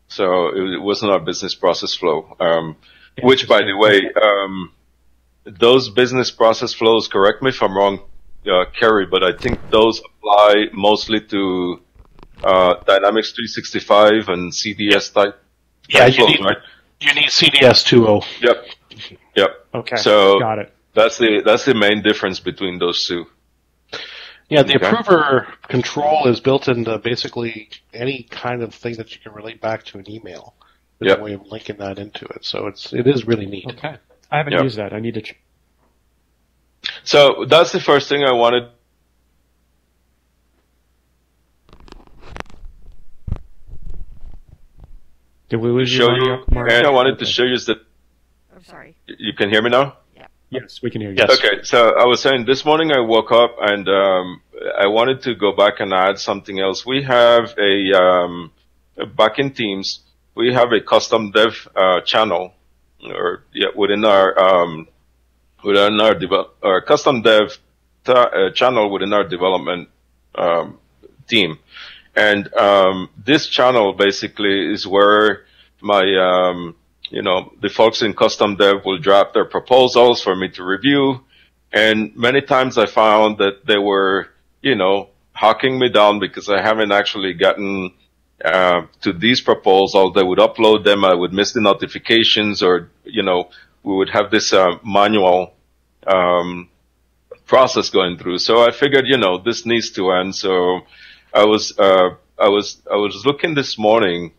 So it wasn't a business process flow. Which, by the way, those business process flows, correct me if I'm wrong, Kerry, but I think those apply mostly to Dynamics 365 and CDS type. Yeah, you need CDS 2.0. Yep. Okay. So got it. That's the main difference between those two. Yeah, the approver control is built into basically any kind of thing that you can relate back to an email. There's a way of linking that into it. So it is really neat. Okay. I haven't used that. I need to. So that's the first thing I wanted. Did we lose show you? I wanted to show you that. I'm sorry. You can hear me now? Yes, we can hear you. Yes. Okay, so I was saying this morning I woke up and I wanted to go back and add something else. We have back in Teams, we have a custom dev channel, or within our custom dev channel within our development team, and this channel basically is where my the folks in custom dev will draft their proposals for me to review. And many times I found that they were, hawking me down because I haven't actually gotten to these proposals. They would upload them. I would miss the notifications, or, we would have this manual process going through. So I figured, this needs to end. So I was looking this morning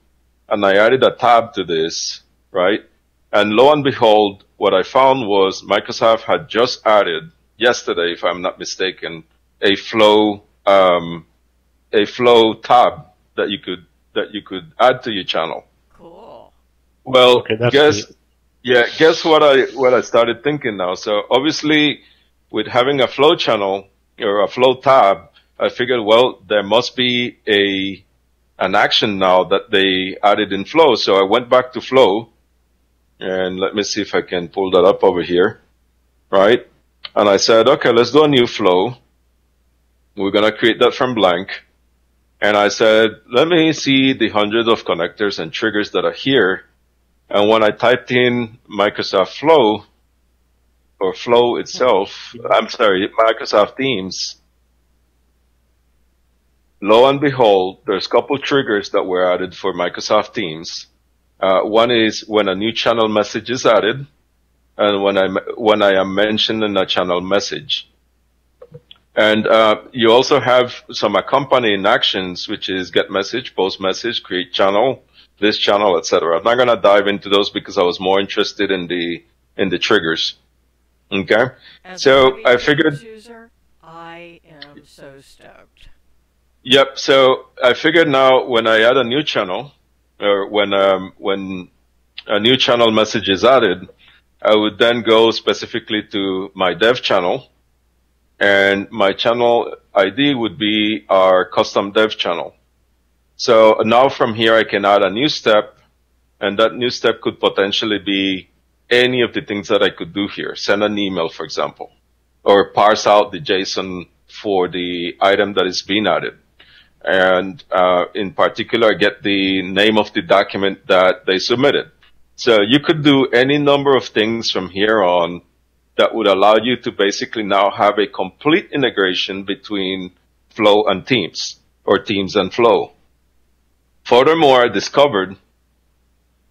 and I added a tab to this. Right? And lo and behold, what I found was Microsoft had just added yesterday, if I'm not mistaken, a flow tab that you could add to your channel. Cool. Well, okay, guess what I started thinking now. So obviously with having a flow channel or a flow tab, I figured, well, there must be a an action now that they added in Flow. So I went back to Flow, and let me see if I can pull that up over here, right? And I said, okay, let's do a new flow. We're going to create that from blank. And I said, let me see the hundreds of connectors and triggers that are here. And when I typed in Microsoft Flow, or Flow itself, Microsoft Teams, lo and behold, there's a couple triggers that were added for Microsoft Teams. One is when a new channel message is added, and when I am mentioned in a channel message. And you also have some accompanying actions, which is get message, post message, create channel, this channel, etc. I'm not going to dive into those because I was more interested in the triggers. Okay, As so I figured. User, I am so stoked. Yep. So I figured now when I add a new channel, or when a new channel message is added, I would then go specifically to my dev channel, and my channel ID would be our custom dev channel. So now from here I can add a new step, and that new step could potentially be any of the things that I could do here. Send an email, for example, or parse out the JSON for the item that is being added. And in particular, get the name of the document that they submitted. So you could do any number of things from here on that would allow you to basically now have a complete integration between Flow and Teams, or Teams and Flow. Furthermore, I discovered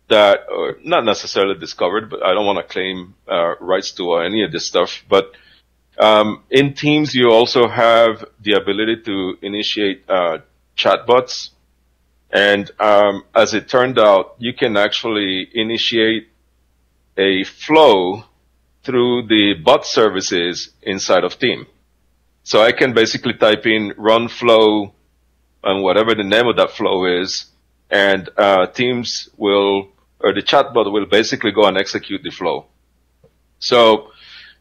that, or not necessarily discovered, but I don't want to claim rights to any of this stuff, but in Teams, you also have the ability to initiate chatbots. And as it turned out, you can actually initiate a flow through the bot services inside of Team. So I can basically type in run flow and whatever the name of that flow is, and Teams will, or the chatbot will basically go and execute the flow. So,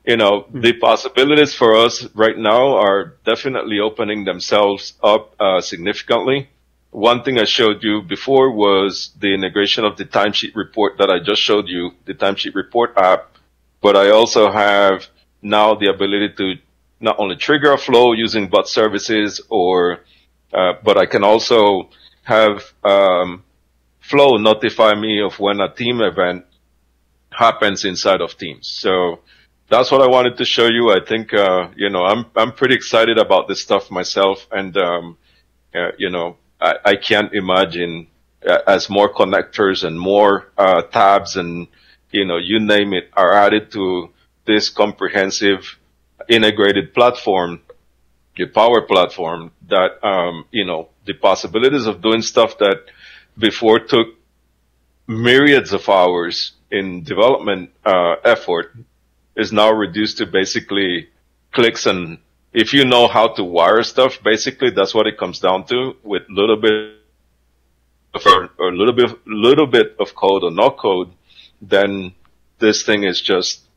you know, the possibilities for us right now are definitely opening themselves up significantly. One thing I showed you before was the integration of the timesheet report that I just showed you, the timesheet report app. But I also have now the ability to not only trigger a flow using bot services, but I can also have Flow notify me of when a team event happens inside of Teams. So that's what I wanted to show you. I think, you know, I'm pretty excited about this stuff myself. And, you know, I can't imagine as more connectors and more tabs and, you know, you name it, are added to this comprehensive integrated platform, the Power Platform, that, you know, the possibilities of doing stuff that before took myriads of hours in development effort is now reduced to basically clicks. And if you know how to wire stuff, basically that's what it comes down to, with little bit of code or no code, then this thing is just,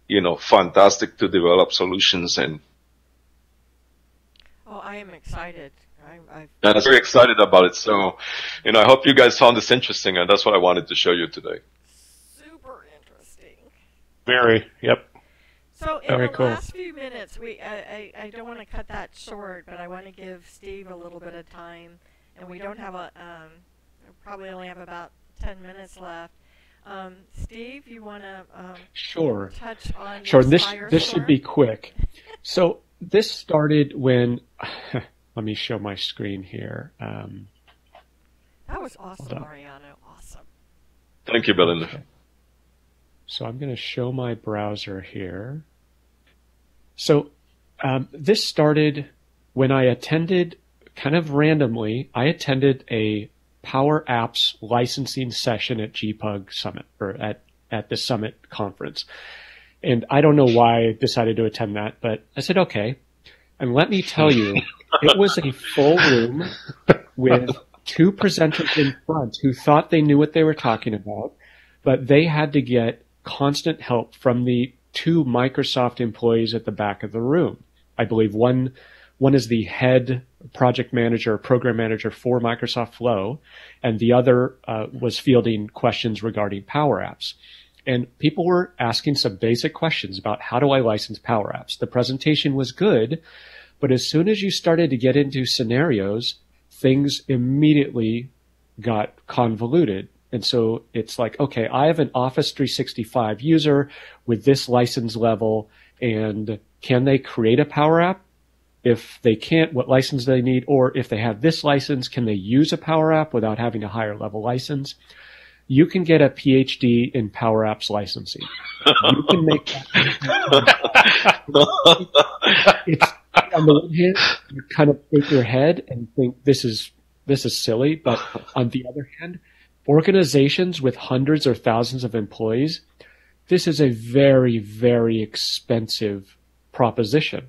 you know, fantastic to develop solutions in. Oh, I am excited. And I'm very excited about it. So, you know, I hope you guys found this interesting, and that's what I wanted to show you today. Super interesting. Very, yep. So in Very the cool. last few minutes, I don't want to cut that short, but I want to give Steve a little bit of time, and we don't have probably only have about 10 minutes left. Steve, you want to Sure. touch on Sure. your This Firestorm? should be quick. So this started when. Let me show my screen here. That was awesome, Hold on. Mariano. Awesome. Thank you, Belinda. Okay. So I'm going to show my browser here. So this started when I attended, kind of randomly, I attended a PowerApps licensing session at GPUG Summit, or at the Summit conference. And I don't know why I decided to attend that, but I said, okay. And let me tell you, it was a full room with two presenters in front who thought they knew what they were talking about, but they had to get constant help from the two Microsoft employees at the back of the room. I believe one is the head project manager, program manager for Microsoft Flow, and the other was fielding questions regarding PowerApps. And people were asking some basic questions about how do I license PowerApps. The presentation was good, but as soon as you started to get into scenarios, things immediately got convoluted. And so it's like, okay, I have an Office 365 user with this license level, and can they create a Power App? If they can't, what license do they need? Or if they have this license, can they use a Power App without having a higher level license? You can get a PhD in Power Apps licensing. You can make that. It's, on the one hand, you kind of shake your head and think this is silly, but on the other hand, organizations with hundreds or thousands of employees, this is a very, very expensive proposition.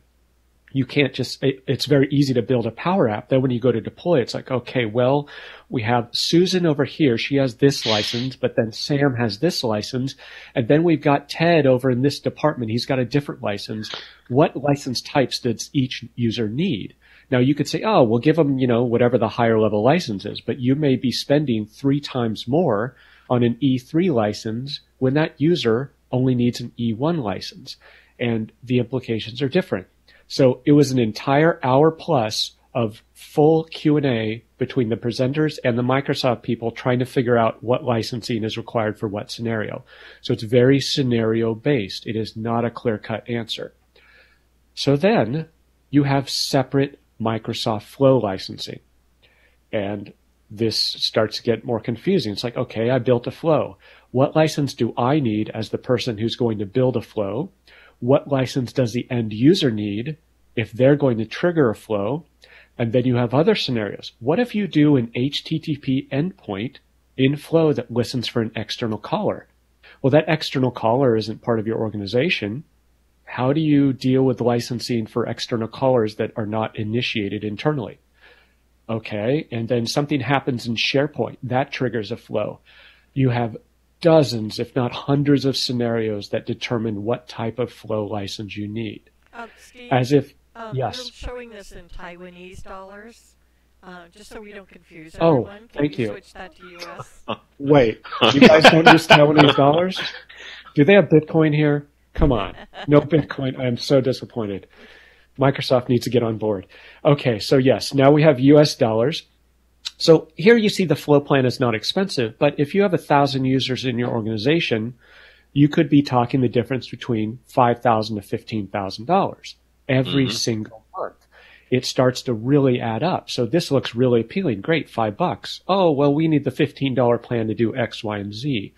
You can't just, it's very easy to build a Power App. Then when you go to deploy, it's like, okay, well, we have Susan over here. She has this license, but then Sam has this license. And then we've got Ted over in this department. He's got a different license. What license types does each user need? Now you could say, oh, we'll give them, whatever the higher level license is, but you may be spending 3 times more on an E3 license when that user only needs an E1 license. And the implications are different. So it was an entire hour plus of full Q&A between the presenters and the Microsoft people trying to figure out what licensing is required for what scenario. So it's very scenario based. It is not a clear-cut answer. So then you have separate Microsoft Flow licensing. And this starts to get more confusing. It's like, okay, I built a flow. What license do I need as the person who's going to build a flow? What license does the end user need if they're going to trigger a flow? And then you have other scenarios. What if you do an HTTP endpoint in Flow that listens for an external caller? Well, that external caller isn't part of your organization. How do you deal with licensing for external callers that are not initiated internally? Okay, and then something happens in SharePoint. That triggers a flow. You have dozens, if not hundreds of scenarios that determine what type of flow license you need. Steve, As if, yes. Yes. You're showing this in Taiwanese dollars, just so we don't confuse Oh, everyone. thank you. Switch that to US? Wait, you guys don't use Taiwanese dollars? Do they have Bitcoin here? Come on. No Bitcoin. I'm so disappointed. Microsoft needs to get on board. Okay, so yes, now we have US dollars. So here you see the flow plan is not expensive, but if you have 1,000 users in your organization, you could be talking the difference between $5,000 to $15,000 every single month. It starts to really add up. So this looks really appealing. Great, $5. Oh, well, we need the $15 plan to do X, Y, and Z.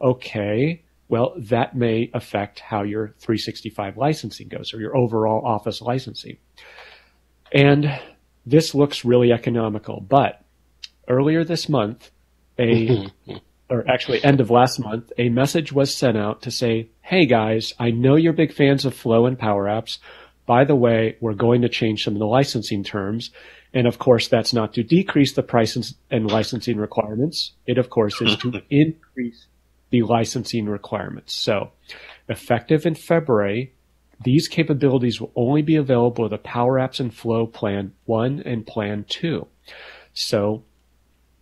Okay, well, that may affect how your 365 licensing goes or your overall Office licensing. And this looks really economical, but earlier this month, or actually end of last month, a message was sent out to say, hey guys, I know you're big fans of Flow and PowerApps. By the way, we're going to change some of the licensing terms. And of course, that's not to decrease the prices and licensing requirements. It, of course, is to increase the licensing requirements. So effective in February, these capabilities will only be available with the PowerApps and Flow Plan 1 and Plan 2. So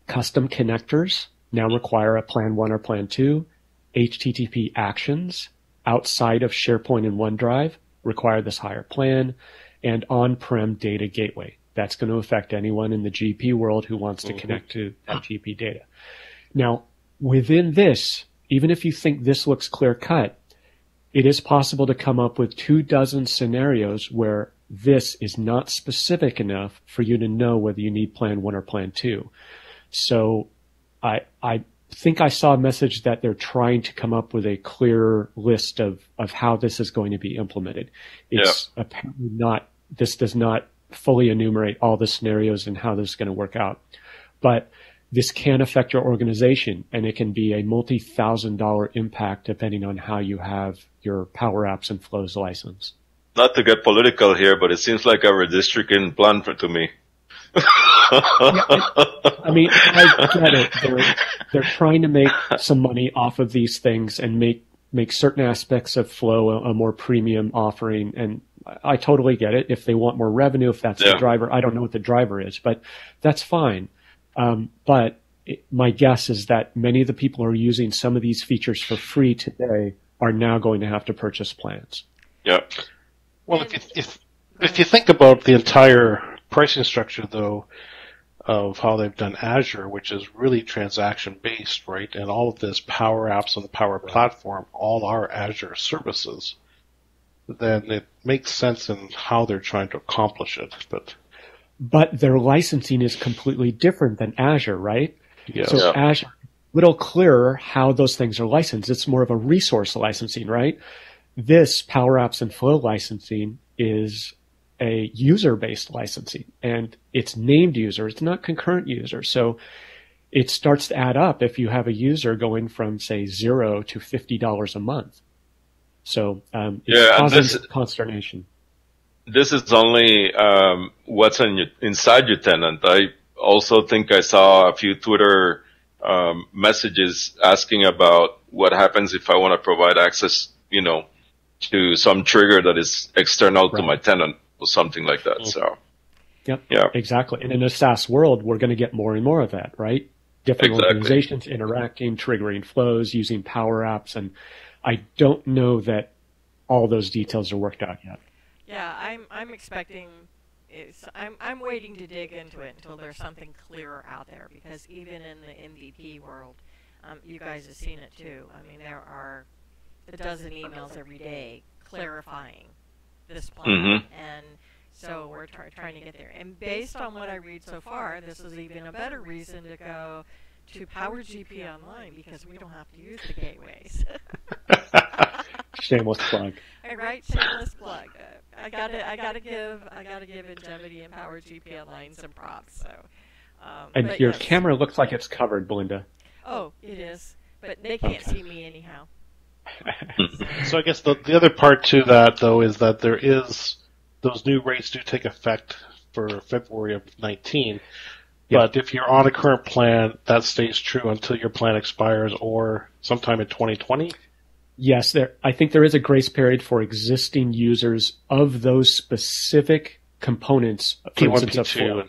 custom connectors now require a Plan 1 or Plan 2. HTTP actions outside of SharePoint and OneDrive require this higher plan. And on-prem data gateway. That's going to affect anyone in the GP world who wants to connect to that GP data. Now, within this, even if you think this looks clear-cut, it is possible to come up with 24 scenarios where this is not specific enough for you to know whether you need Plan 1 or Plan 2. So I think I saw a message that they're trying to come up with a clear list of how this is going to be implemented. It's apparently not, this does not fully enumerate all the scenarios and how this is going to work out. But this can affect your organization, and it can be a multi-$1,000 impact depending on how you have your PowerApps and Flows license. Not to get political here, but it seems like a redistricting plan to me. I mean, I get it. They're trying to make some money off of these things and make certain aspects of Flow a more premium offering. And I totally get it. If they want more revenue, if that's the driver, I don't know what the driver is, but that's fine. But my guess is that many of the people who are using some of these features for free today are now going to have to purchase plans. Yeah. Well, if you think about the entire pricing structure, though, of how they've done Azure, which is really transaction-based, right? And all of this PowerApps and the Power Platform all are Azure services, then it makes sense in how they're trying to accomplish it. But their licensing is completely different than Azure, right? Yes. So Azure, a little clearer how those things are licensed. It's more of a resource licensing, right? This PowerApps and Flow licensing is a user-based licensing, and it's named user. It's not concurrent user. So it starts to add up if you have a user going from, say, $0 to $50 a month. So it's causing consternation. This is only what's inside your tenant. I also think I saw a few Twitter messages asking about what happens if I want to provide access, to some trigger that is external to my tenant or something like that. So, yeah, exactly. And in a SaaS world, we're going to get more and more of that, right? Different organizations interacting, triggering flows, using PowerApps, and I don't know that all those details are worked out yet. Yeah, I'm expecting. I'm waiting to dig into it until there's something clearer out there, because even in the MVP world, you guys have seen it too. I mean, there are a dozen emails every day clarifying this plan, and so we're trying to get there. And based on what I read so far, this is even a better reason to go to PowerGP Online, because we don't have to use the gateways. Shameless plug. Right, shameless plug. I gotta give Njevity and PowerGP Online some props. So, and your camera looks like it's covered, Belinda. Oh, it is, but they can't see me anyhow. So I guess the other part to that, though, is that those new rates do take effect for February of 19. But if you're on a current plan, that stays true until your plan expires or sometime in 2020? Yes, I think there is a grace period for existing users of those specific components, for instance, of Flow.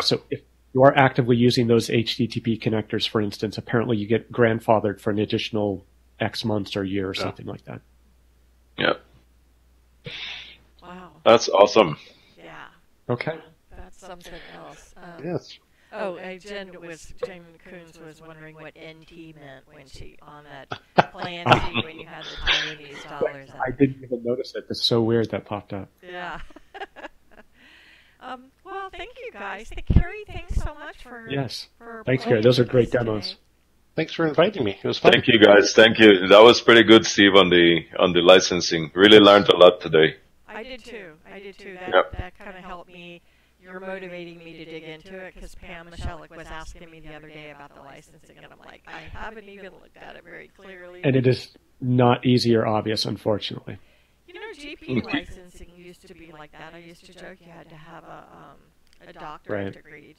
So if you are actively using those HTTP connectors, for instance, apparently you get grandfathered for an additional X months or year or something like that. Yeah. Wow. That's awesome. Yeah. Okay. That's something else. Yes. Oh, Jen Coons was wondering what NT meant when she on that plan sheet when you had the Taiwanese dollars. I didn't even notice it. It's so weird that popped up. Yeah. Well, thank you guys. Kerry, thanks so much for Thanks, Kerry. Those are great demos. Thanks for inviting me. It was fun. Thank you, guys. Thank you. That was pretty good, Steve, on the licensing. Really learned a lot today. I did too. That kind of helped me. You're motivating me to dig into it, because Pam Michelic was asking me the other day about the licensing, and I'm like, I haven't even looked at it very clearly. And it is not easy or obvious, unfortunately. GP licensing used to be like that. I used to joke you had to have a doctorate degree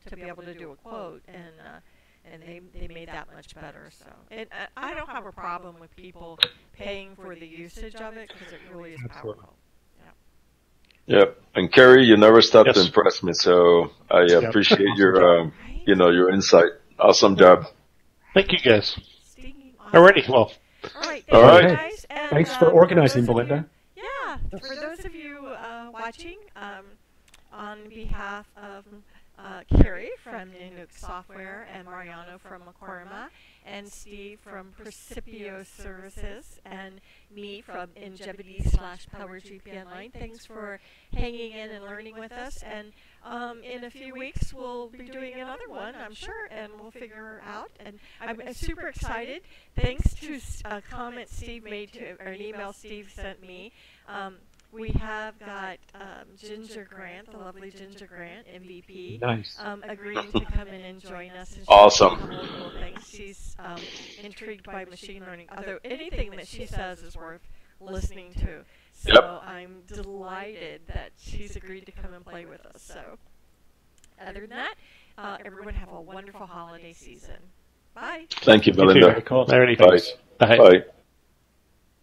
to be able to do a quote, and they made that much better. So, and I don't have a problem with people paying for the usage of it, because it really is powerful. Yep. And Kerry, you never stop to impress me, so I appreciate your, your insight. Awesome job. Thank you, guys. Alrighty, well. All right. Guys. And, thanks for organizing, Belinda. For those of you watching, on behalf of Kerry from Nanook Software and Mariano from Mekorma and Steve from Precipio Services and me from Njevity/PowerGP Online. Thanks for hanging in and learning with us. And in a few weeks, we'll be doing another one, I'm sure, and we'll figure out. And I'm super excited. Thanks to a comment Steve made or an email Steve sent me. We have got Ginger Grant, the lovely Ginger Grant, MVP, agreeing to come in and join us. And awesome. Cool things. She's intrigued by machine learning, although anything that she says is worth listening to. So I'm delighted that she's agreed to come and play with us. So other than that, everyone have a wonderful holiday season. Bye. Thank you, Belinda. Very cool. Bye. Bye. Bye.